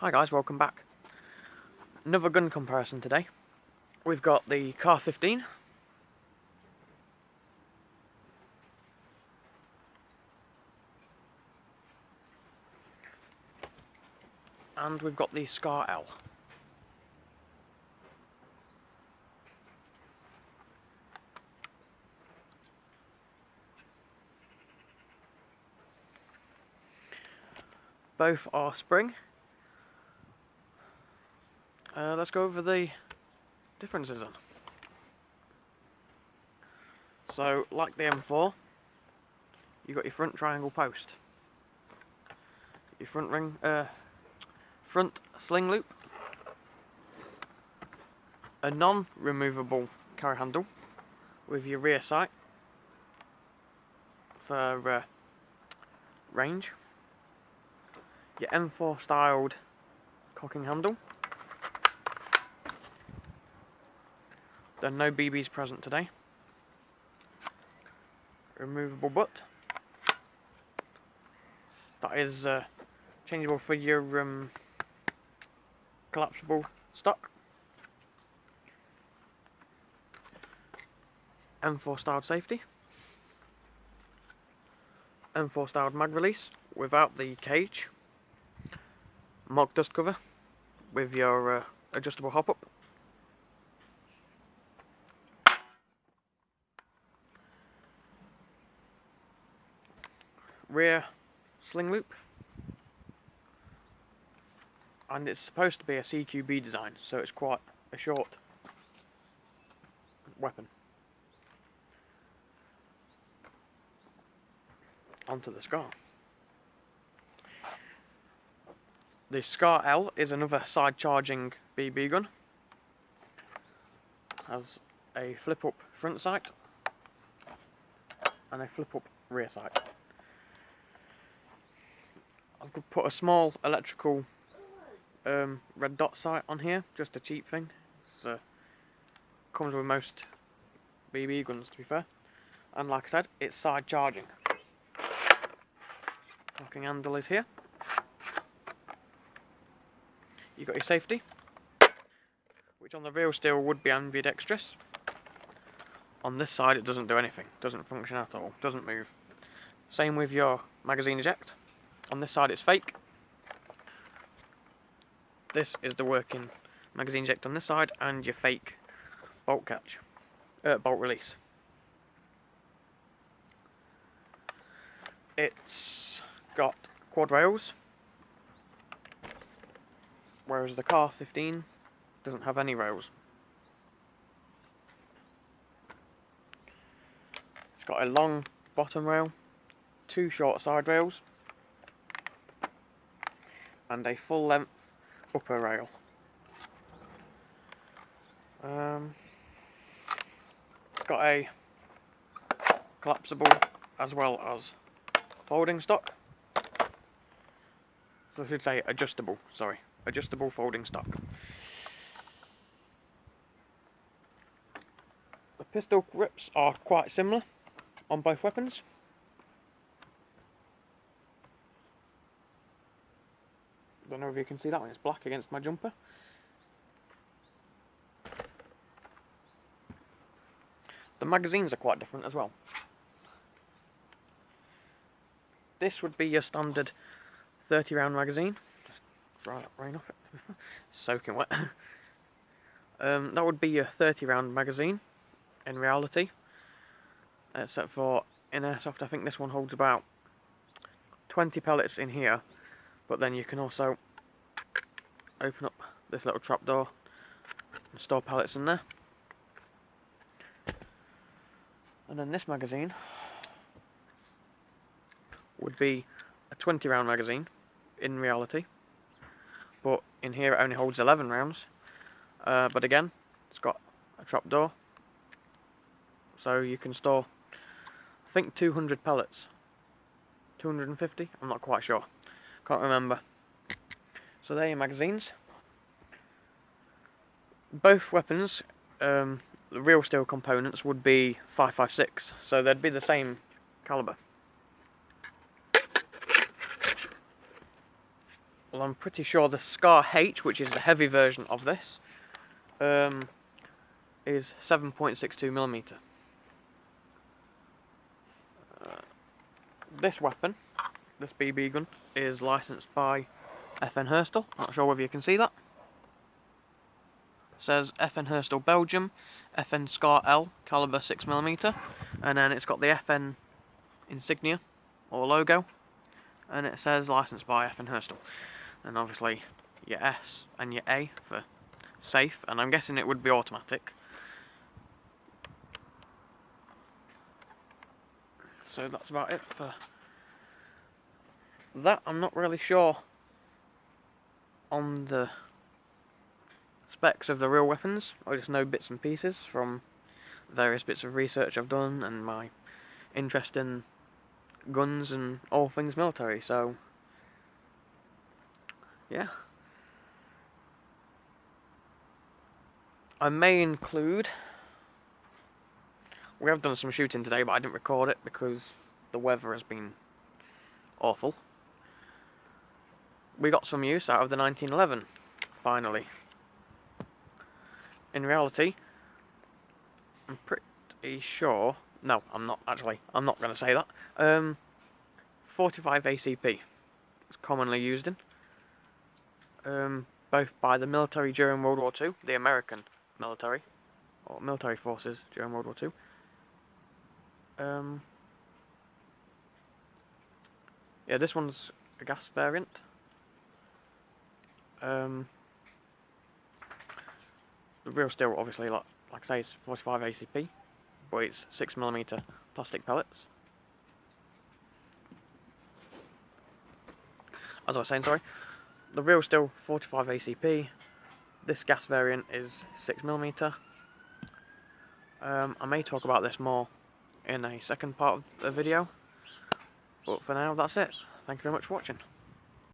Hi guys, welcome back. Another gun comparison today. We've got the CAR-15 and we've got the CAR-L. Both are spring. Let's go over the differences then. So, like the M4, you've got your front triangle post, your front sling loop, a non-removable carry handle with your rear sight for range, your M4 styled cocking handle. There are no BBs present today. Removable butt. That is changeable for your collapsible stock. M4 styled safety. M4 styled mag release without the cage. Mock dust cover with your adjustable hop up. Rear sling loop, and it's supposed to be a CQB design, so it's quite a short weapon. Onto the SCAR. The CAR-L is another side charging BB gun. Has a flip up front sight and a flip up rear sight. I've put a small electrical red dot sight on here, just a cheap thing. It comes with most BB guns, to be fair. And like I said, it's side charging. Cocking handle is here. You've got your safety, which on the real steel would be ambidextrous. On this side it doesn't do anything, doesn't function at all, doesn't move. Same with your magazine eject. On this side it's fake. This is the working magazine eject on this side, and your fake bolt catch, bolt release. It's got quad rails, whereas the CAR-15 doesn't have any rails. It's got a long bottom rail, two short side rails, and a full length upper rail. It's got a collapsible as well as folding stock. So I should say adjustable, sorry, adjustable folding stock. The pistol grips are quite similar on both weapons. Don't know if you can see that one, it's black against my jumper. The magazines are quite different as well. This would be your standard 30 round magazine. Just dry that rain off it. Soaking wet. That would be your 30 round magazine in reality. Except for in Airsoft, I think this one holds about 20 pellets in here. But then you can also open up this little trapdoor and store pellets in there. And then this magazine would be a 20 round magazine in reality, but in here it only holds 11 rounds. But again, it's got a trapdoor, so you can store, I think, 200 pellets. 250? I'm not quite sure. Can't remember. So there are your magazines. Both weapons, the real steel components would be 5.56, so they'd be the same caliber. Well, I'm pretty sure the CAR-15, which is the heavy version of this, is 7.62mm. This weapon, this BB gun, is licensed by FN Herstal. Not sure whether you can see that. It says FN Herstal Belgium, FN SCAR L, caliber 6mm, and then it's got the FN insignia, or logo, and it says licensed by FN Herstal. And obviously your S and your A for safe, and I'm guessing it would be automatic. So that's about it for that. I'm not really sure on the specs of the real weapons. I just know bits and pieces from various bits of research I've done and my interest in guns and all things military, so yeah. I may include, we have done some shooting today, but I didn't record it because the weather has been awful. We got some use out of the 1911, finally. In reality, I'm pretty sure, no, I'm not actually, I'm not going to say that. 45 ACP is commonly used in, both by the military during World War II, the American military, or military forces during World War II. Yeah, this one's a gas variant. The real steel, obviously, like I say, is 45 ACP, but it's 6mm plastic pellets. As I was saying, sorry, the real steel 45 ACP. This gas variant is 6mm. I may talk about this more in a second part of the video, but for now, that's it. Thank you very much for watching.